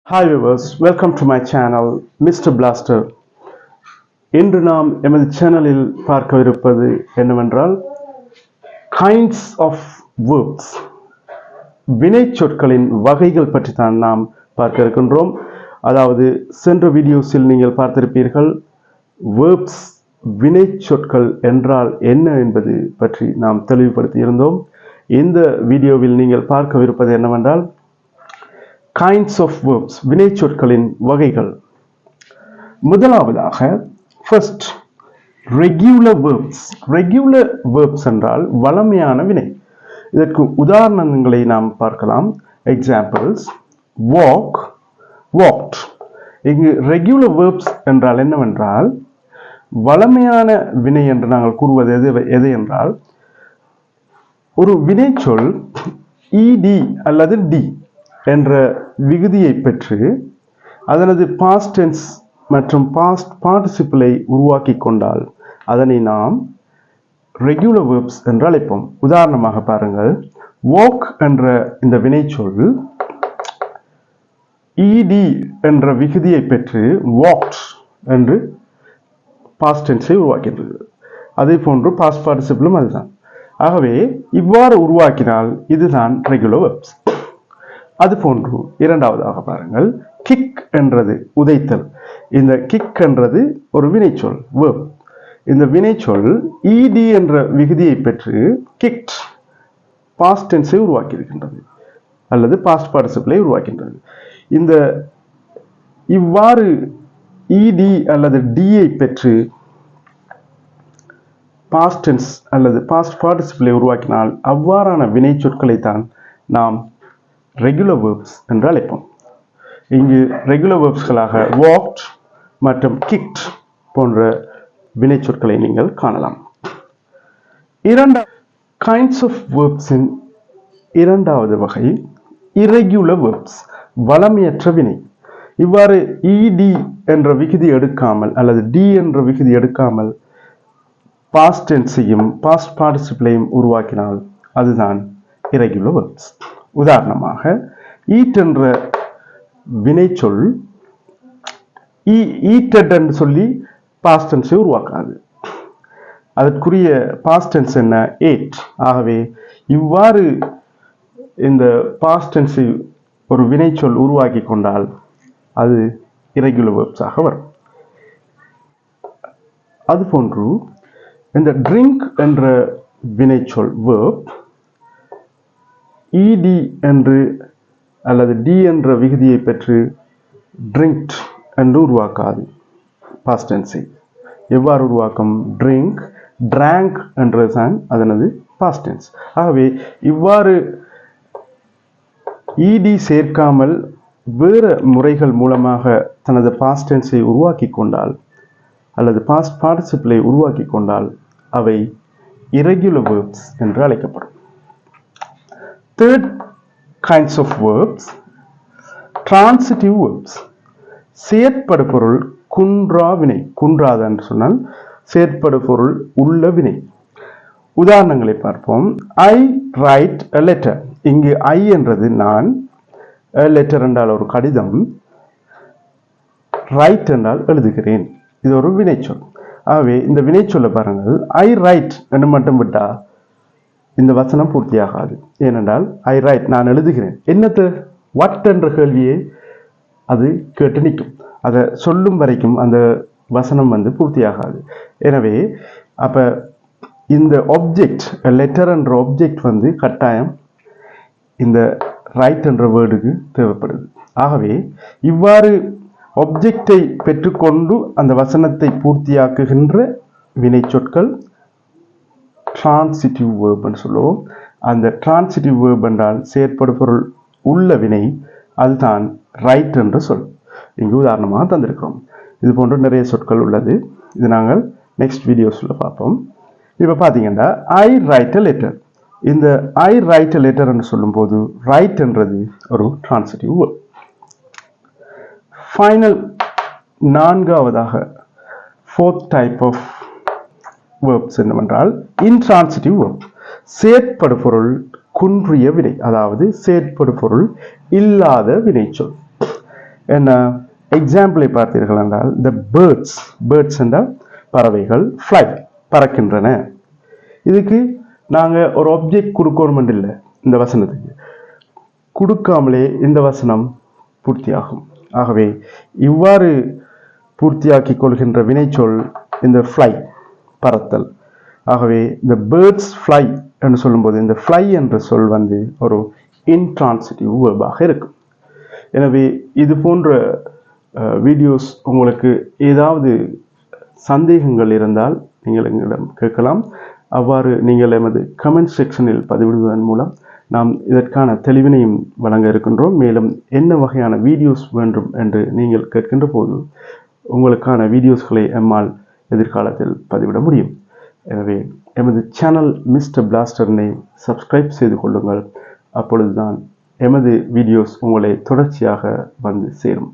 Hi viewers, welcome to my channel Mr. Blaster. இன்று நாம் எமது சேனலில் பார்க்கவிருப்பது என்னவென்றால் kinds of verbs, வினைச்சொற்களின் வகைகள் பற்றி தான் நாம் பார்க்க இருக்கின்றோம். அதாவது சென்ற வீடியோஸில் நீங்கள் பார்த்திருப்பீர்கள் verbs வினைச்சொற்கள் என்றால் என்ன என்பது பற்றி நாம் தெளிவுபடுத்தி இருந்தோம். இந்த வீடியோவில் நீங்கள் பார்க்கவிருப்பது என்னவென்றால் kinds of verbs, வினைச்சொற்களின் வகைகள். முதலாவதாக first regular verbs. regular verbs என்றால் வழமையான வினை. இதற்கு உதாரணங்களை நாம் பார்க்கலாம். examples: walk, walked. இங்கு regular verbs என்றால் என்னவென்றால் வழமையான வினை என்று நாங்கள் கூறுவது எது என்றால் ஒரு வினைச்சொல் ed அல்லது d என்ற விகுதியை பெற்று அதனது past tense மற்றும் past participle உருவாக்கி கொண்டால் அதனை நாம் regular verbs என்று அழைப்போம். உதாரணமாக பாருங்கள், walk என்ற இந்த வினைச்சொல் ed என்ற விகுதியை பெற்று walked என்று past tense உருவாக்கின்றது. அதே போன்று past participle அதுதான். ஆகவே இவ்வாறு உருவாக்கினால் இதுதான் regular verbs. அதுபோன்று இரண்டாவதாக பாருங்கள், கிக் என்றது உதைத்தல். இந்த கிக் என்றது ஒரு வினைச்சொல் verb. இந்த வினைச்சொல் ed என்ற விகுதியை பெற்று kicked past tense உருவாக்கி இருக்கின்றது அல்லது past participle உருவாக்கின்றது. இந்த இவ்வாறு ed அல்லது d ஐ பெற்று past tense அல்லது past participle உருவாக்கினால் அவ்வாறான வினைச்சொற்களை தான் நாம் regular verbs என்று அழைப்போம். இங்கு regular verbsகளாக walked மற்றும் kicked போன்ற வினைச்சொற்களை நீங்கள் காணலாம். kinds of verbs இன் இரண்டாவது வகை irregular verbs, வழமையற்ற வினை. இவ்வாறு ed என்ற விகுதி எடுக்காமல் அல்லது d என்ற விகுதி எடுக்காமல் past tenseயும் past participle உருவாக்கினால் அதுதான் irregular verbs. உதாரணமாக eat என்ற வினைச்சொல் eated என்று சொல்லி past tense உருவாக்காது. அதற்குரிய past tense என்ன? ate. ஆகவே இவ்வாறு இந்த past tense ஒரு வினைச்சொல் உருவாக்கி கொண்டால் அது irregular verbs ஆக வரும். அதுபோன்று இந்த drink என்ற வினைச்சொல் verb ed என்று அல்லது d என்ற விகுதியை பெற்று drinked என்று உருவாக்காது. past tense எவ்வாறு உருவாக்கும்? drink, drank என்றுதான் அதனது past tense. ஆகவே இவ்வாறு ed சேர்க்காமல் வேறு முறைகள் மூலமாக தனது past tense உருவாக்கி கொண்டால் அல்லது past participle உருவாக்கி கொண்டால் அவை irregular verbs என்று அழைக்கப்படும். Third kinds of verbs, transitive verbs, செயற்படு பொருள் குன்றா வினை. குன்றாத என்று சொன்னால் செயற்படு பொருள் உள்ள வினை. உதாரணங்களை பார்ப்போம். I write a letter. இங்கு I என்றது நான், a letter என்றால் ஒரு கடிதம், write என்றால் எழுதுகிறேன். இது ஒரு வினைச்சொல். ஆகவே இந்த வினைச்சொல்ல பாருங்கள், I write என்று மட்டும் விட்டா இந்த வசனம் பூர்த்தியாகாது. ஏனென்றால் ஐ ரைட் நான் எழுதுகிறேன் என்னது வாட் என்ற கேள்வியை அது கேட்டு நிற்கும். அதை சொல்லும் வரைக்கும் அந்த வசனம் பூர்த்தியாகாது. எனவே அப்ப இந்த ஆப்ஜெக்ட் லெட்டர் என்ற ஆப்ஜெக்ட் கட்டாயம் இந்த ரைட் என்ற வேர்டுக்கு தேவைப்படுது. ஆகவே இவ்வாறு ஆப்ஜெக்டை பெற்றுக்கொண்டு அந்த வசனத்தை பூர்த்தியாக்குகின்ற வினைச்சொற்கள் transitive verb என்று சொல்லுவோம். அந்த transitive verb என்றால் செயற்படு பொருள் உள்ள வினை, அதுதான் ரைட் என்ற சொல். இங்கு உதாரணமாக தந்திருக்கிறோம். இது போன்ற நிறைய சொற்கள் உள்ளது. இது நாங்கள் நெக்ஸ்ட் வீடியோஸ்ல பார்ப்போம். இப்போ பார்த்தீங்கன்னா ஐ ரைட் a letter. இந்த ஐ ரைட் a letter என்று சொல்லும்போது ரைட் என்றது ஒரு transitive verb. ஃபைனல் நான்காவதாக fourth type of verbs என்னவென்றால் intransitive verb, செயற்படு பொருள் குன்றிய வினை, அதாவது செயற்படு பொருள் இல்லாத வினைச்சொல். என்ன எக்ஸாம்பிளை பார்த்தீர்கள் என்றால் the பேர்ட்ஸ் என்றால் பறவைகள் fly பறக்கின்றன. இதுக்கு நாங்கள் ஒரு ஆப்ஜெக்ட் கொடுக்கணும் இல்லை, இந்த வசனத்துக்கு கொடுக்காமலே இந்த வசனம் பூர்த்தியாகும். ஆகவே இவ்வாறு பூர்த்தியாக்கிக் கொள்கின்ற வினைச்சொல் இந்த fly பறத்தல். ஆகவே the birds fly என்று சொல்லும்போது இந்த fly என்ற சொல் வந்து ஒரு இன்ட்ரான்சிட்டிவ் வேர்பாக இருக்கும். எனவே இது போன்ற வீடியோஸ் உங்களுக்கு ஏதாவது சந்தேகங்கள் இருந்தால் நீங்கள் எங்களிடம் கேட்கலாம். அவ்வாறு நீங்கள் எமது கமெண்ட் செக்ஷனில் பதிவிடுவதன் மூலம் நாம் இதற்கான தெளிவினையும் வழங்க இருக்கின்றோம். மேலும் என்ன வகையான வீடியோஸ் வேண்டும் என்று நீங்கள் கேட்கின்ற போது உங்களுக்கான வீடியோஸ்களை எம்மால் எதிர்காலத்தில் பதிவிட முடியும். எனவே எமது சேனல் மிஸ்டர் பிளாஸ்டர்னை சப்ஸ்கிரைப் செய்து கொள்ளுங்கள். அப்பொழுதுதான் எமது வீடியோஸ் உங்களை தொடர்ச்சியாக வந்து சேரும்.